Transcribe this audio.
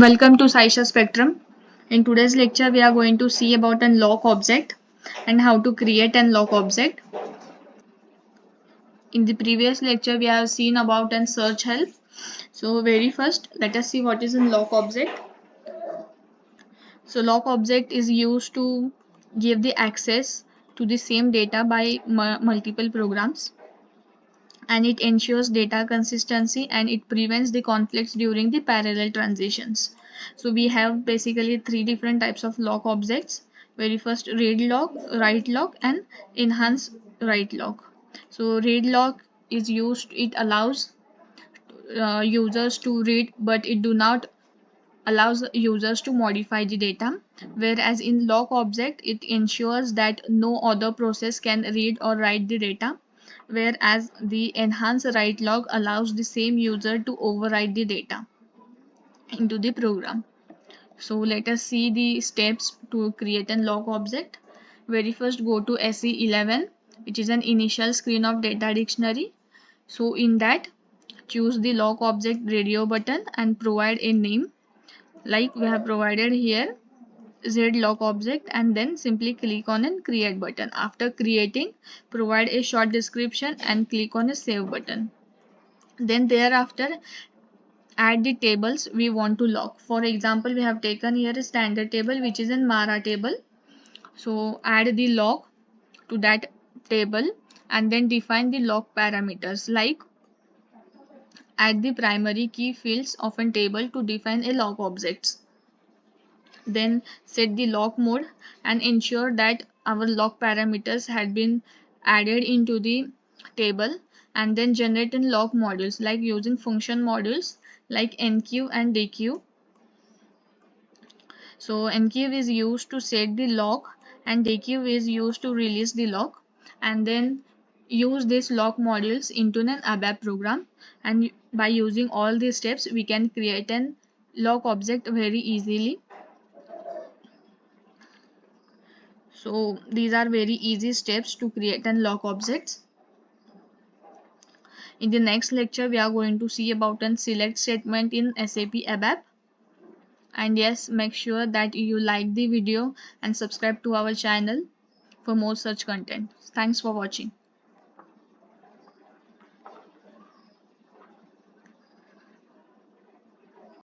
Welcome to Saisha Spectrum. In today's lecture, we are going to see about an lock object and how to create an lock object. In the previous lecture, we have seen about an search help. So very first, let us see what is a lock object. So lock object is used to give the access to the same data by multiple programs, and it ensures data consistency and it prevents the conflicts during the parallel transitions. So we have basically three different types of lock objects. Very first, read lock, write lock, and enhance write lock. So read lock is used, it allows users to read, but it do not allows users to modify the data, whereas in lock object it ensures that no other process can read or write the data, whereas the enhance write log allows the same user to overwrite the data into the program. So let us see the steps to create a lock object. Very first, go to SE11, which is an initial screen of data dictionary. So in that, choose the lock object radio button and provide a name like we have provided here, Z lock object, and then simply click on a create button. After creating, provide a short description and click on a save button. Then thereafter, add the tables we want to lock. For example, we have taken here a standard table which is in Mara table. So add the lock to that table and then define the lock parameters like add the primary key fields of a table to define a lock objects. Then set the lock mode and ensure that our lock parameters had been added into the table, and then generate in lock modules like using function modules like enqueue and dequeue. So enqueue is used to set the lock and dequeue is used to release the lock, and then use these lock modules into an ABAP program, and by using all these steps we can create an lock object very easily. So these are very easy steps to create and lock objects. In the next lecture, we are going to see about a select statement in SAP ABAP. And yes, make sure that you like the video and subscribe to our channel for more such content. Thanks for watching.